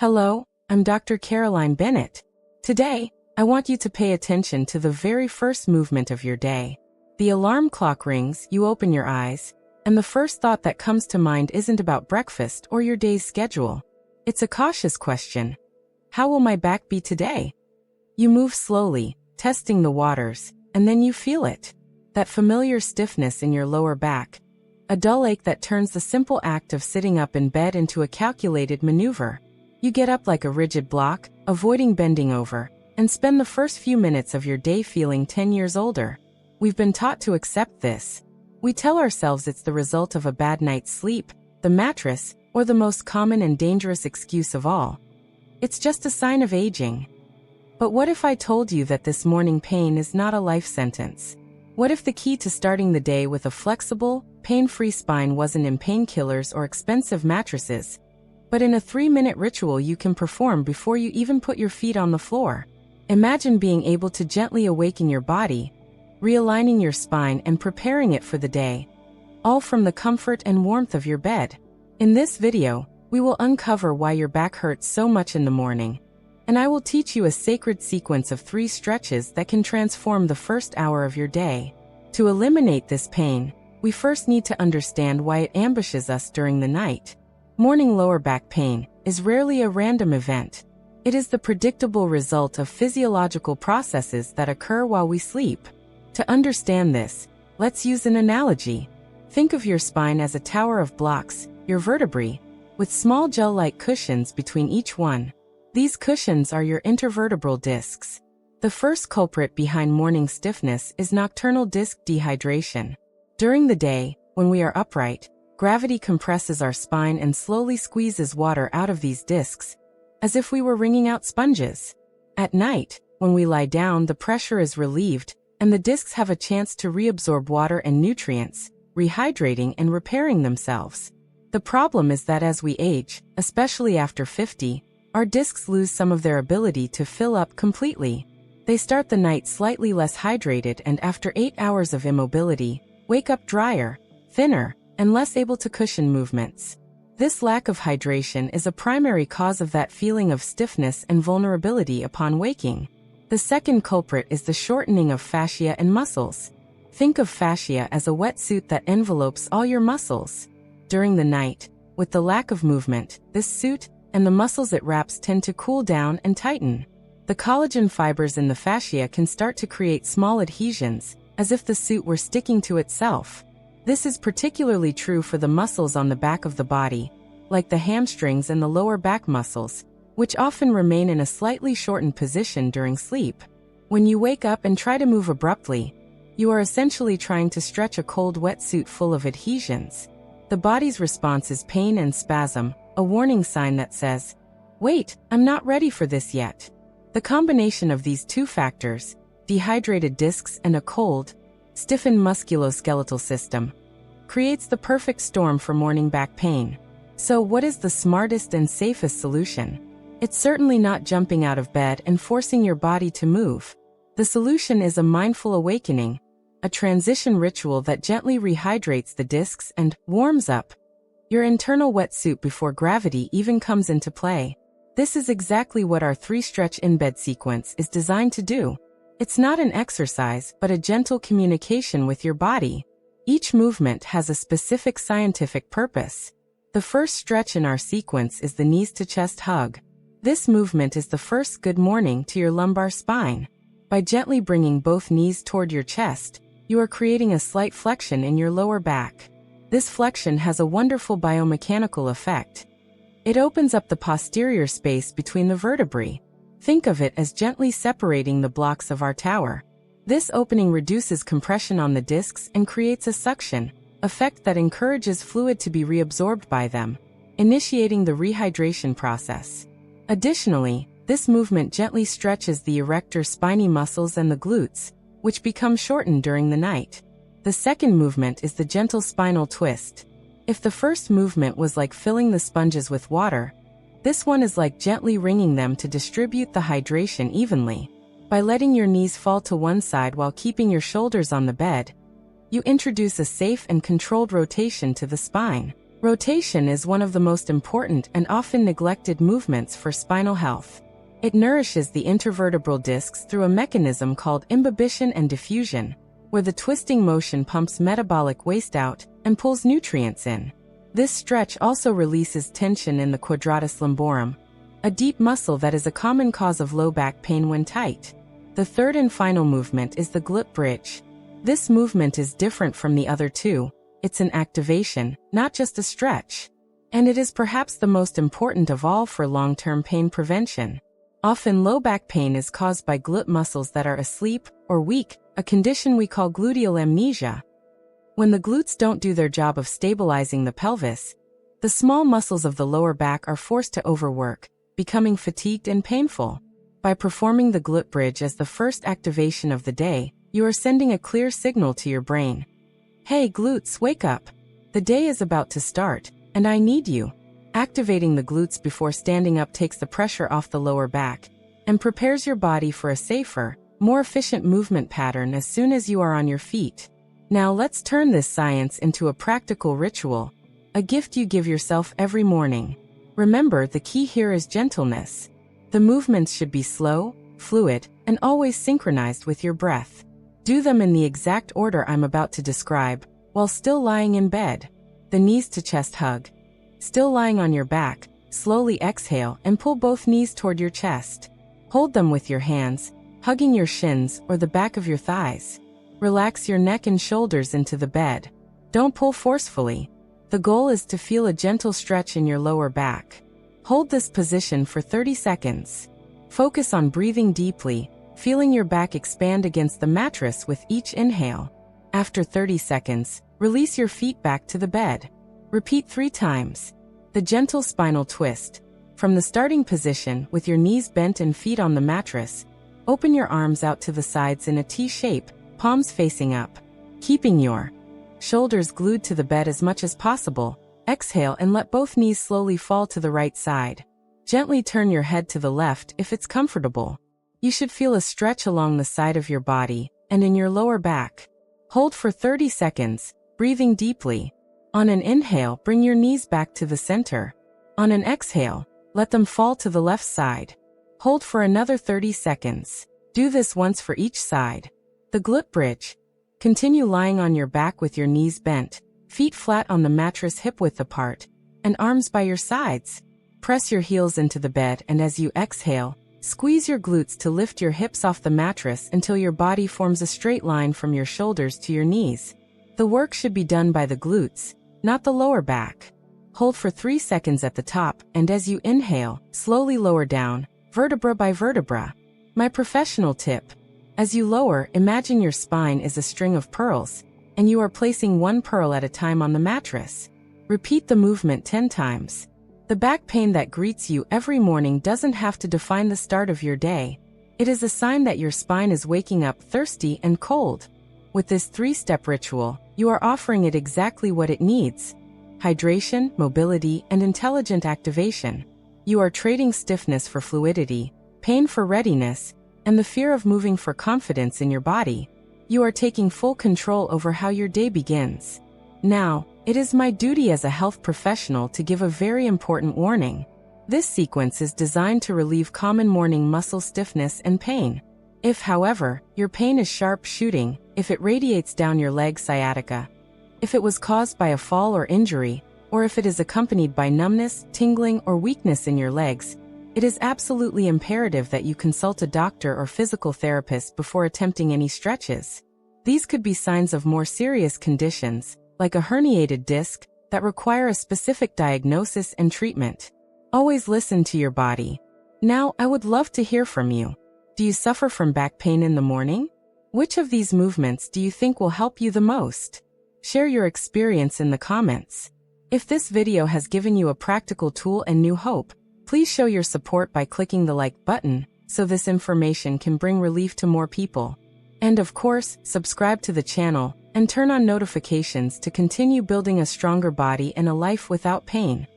Hello, I'm Dr. Caroline Bennett. Today, I want you to pay attention to the very first movement of your day. The alarm clock rings, you open your eyes, and the first thought that comes to mind isn't about breakfast or your day's schedule. It's a cautious question. How will my back be today? You move slowly, testing the waters, and then you feel it. That familiar stiffness in your lower back. A dull ache that turns the simple act of sitting up in bed into a calculated maneuver. You get up like a rigid block, avoiding bending over, and spend the first few minutes of your day feeling 10 years older. We've been taught to accept this. We tell ourselves it's the result of a bad night's sleep, the mattress, or the most common and dangerous excuse of all. It's just a sign of aging. But what if I told you that this morning pain is not a life sentence? What if the key to starting the day with a flexible, pain-free spine wasn't in painkillers or expensive mattresses, but in a 3-minute ritual you can perform before you even put your feet on the floor? Imagine being able to gently awaken your body, realigning your spine and preparing it for the day, all from the comfort and warmth of your bed. In this video, we will uncover why your back hurts so much in the morning, and I will teach you a sacred sequence of 3 stretches that can transform the first hour of your day. To eliminate this pain, we first need to understand why it ambushes us during the night. Morning lower back pain is rarely a random event. It is the predictable result of physiological processes that occur while we sleep. To understand this, let's use an analogy. Think of your spine as a tower of blocks, your vertebrae, with small gel-like cushions between each one. These cushions are your intervertebral discs. The first culprit behind morning stiffness is nocturnal disc dehydration. During the day, when we are upright, gravity compresses our spine and slowly squeezes water out of these discs, as if we were wringing out sponges. At night, when we lie down, the pressure is relieved, and the discs have a chance to reabsorb water and nutrients, rehydrating and repairing themselves. The problem is that as we age, especially after 50, our discs lose some of their ability to fill up completely. They start the night slightly less hydrated and after 8 hours of immobility, wake up drier, thinner, and less able to cushion movements. This lack of hydration is a primary cause of that feeling of stiffness and vulnerability upon waking. The second culprit is the shortening of fascia and muscles. Think of fascia as a wetsuit that envelopes all your muscles. During the night, with the lack of movement, this suit and the muscles it wraps tend to cool down and tighten. The collagen fibers in the fascia can start to create small adhesions, as if the suit were sticking to itself. This is particularly true for the muscles on the back of the body, like the hamstrings and the lower back muscles, which often remain in a slightly shortened position during sleep. When you wake up and try to move abruptly, you are essentially trying to stretch a cold wetsuit full of adhesions. The body's response is pain and spasm, a warning sign that says, "Wait, I'm not ready for this yet." The combination of these 2 factors, dehydrated discs and a cold, stiffened musculoskeletal system, creates the perfect storm for morning back pain. So what is the smartest and safest solution? It's certainly not jumping out of bed and forcing your body to move. The solution is a mindful awakening, a transition ritual that gently rehydrates the discs and warms up your internal wetsuit before gravity even comes into play. This is exactly what our 3-stretch in-bed sequence is designed to do. It's not an exercise, but a gentle communication with your body. Each movement has a specific scientific purpose. The first stretch in our sequence is the knees to chest hug. This movement is the first good morning to your lumbar spine. By gently bringing both knees toward your chest, you are creating a slight flexion in your lower back. This flexion has a wonderful biomechanical effect. It opens up the posterior space between the vertebrae. Think of it as gently separating the blocks of our tower. This opening reduces compression on the discs and creates a suction effect that encourages fluid to be reabsorbed by them, initiating the rehydration process. Additionally, this movement gently stretches the erector spiny muscles and the glutes, which become shortened during the night. The second movement is the gentle spinal twist. If the first movement was like filling the sponges with water, this one is like gently wringing them to distribute the hydration evenly. By letting your knees fall to one side while keeping your shoulders on the bed, you introduce a safe and controlled rotation to the spine. Rotation is one of the most important and often neglected movements for spinal health. It nourishes the intervertebral discs through a mechanism called imbibition and diffusion, where the twisting motion pumps metabolic waste out and pulls nutrients in. This stretch also releases tension in the quadratus lumborum, a deep muscle that is a common cause of low back pain when tight. The third and final movement is the glute bridge. This movement is different from the other two. It's an activation, not just a stretch. And it is perhaps the most important of all for long-term pain prevention. Often low back pain is caused by glute muscles that are asleep or weak, a condition we call gluteal amnesia. When the glutes don't do their job of stabilizing the pelvis, the small muscles of the lower back are forced to overwork, becoming fatigued and painful. By performing the glute bridge as the first activation of the day, you are sending a clear signal to your brain. Hey glutes, wake up! The day is about to start, and I need you. Activating the glutes before standing up takes the pressure off the lower back and prepares your body for a safer, more efficient movement pattern as soon as you are on your feet. Now let's turn this science into a practical ritual, a gift you give yourself every morning. Remember, the key here is gentleness. The movements should be slow, fluid, and always synchronized with your breath. Do them in the exact order I'm about to describe, while still lying in bed. The knees to chest hug. Still lying on your back, slowly exhale and pull both knees toward your chest. Hold them with your hands, hugging your shins or the back of your thighs. Relax your neck and shoulders into the bed. Don't pull forcefully. The goal is to feel a gentle stretch in your lower back. Hold this position for 30 seconds. Focus on breathing deeply, feeling your back expand against the mattress with each inhale. After 30 seconds, release your feet back to the bed. Repeat 3 times. The gentle spinal twist. From the starting position with your knees bent and feet on the mattress, open your arms out to the sides in a T shape, palms facing up. Keeping your shoulders glued to the bed as much as possible, exhale and let both knees slowly fall to the right side. Gently turn your head to the left if it's comfortable. You should feel a stretch along the side of your body and in your lower back. Hold for 30 seconds, breathing deeply. On an inhale, bring your knees back to the center. On an exhale, let them fall to the left side. Hold for another 30 seconds. Do this once for each side. The glute bridge. Continue lying on your back with your knees bent, feet flat on the mattress hip-width apart, and arms by your sides. Press your heels into the bed and as you exhale, squeeze your glutes to lift your hips off the mattress until your body forms a straight line from your shoulders to your knees. The work should be done by the glutes, not the lower back. Hold for 3 seconds at the top, and as you inhale, slowly lower down, vertebra by vertebra. My professional tip. As you lower, imagine your spine is a string of pearls, and you are placing one pearl at a time on the mattress. Repeat the movement 10 times. The back pain that greets you every morning doesn't have to define the start of your day. It is a sign that your spine is waking up thirsty and cold. With this 3-step ritual, you are offering it exactly what it needs: hydration, mobility, and intelligent activation. You are trading stiffness for fluidity, pain for readiness, and the fear of moving for confidence in your body. You are taking full control over how your day begins. Now, it is my duty as a health professional to give a very important warning. This sequence is designed to relieve common morning muscle stiffness and pain. If, however, your pain is sharp shooting, if it radiates down your leg sciatica, if it was caused by a fall or injury, or if it is accompanied by numbness, tingling, or weakness in your legs, it is absolutely imperative that you consult a doctor or physical therapist before attempting any stretches. These could be signs of more serious conditions, like a herniated disc, that require a specific diagnosis and treatment. Always listen to your body. Now, I would love to hear from you. Do you suffer from back pain in the morning? Which of these movements do you think will help you the most? Share your experience in the comments. If this video has given you a practical tool and new hope, please show your support by clicking the like button, so this information can bring relief to more people. And of course, subscribe to the channel and turn on notifications to continue building a stronger body and a life without pain.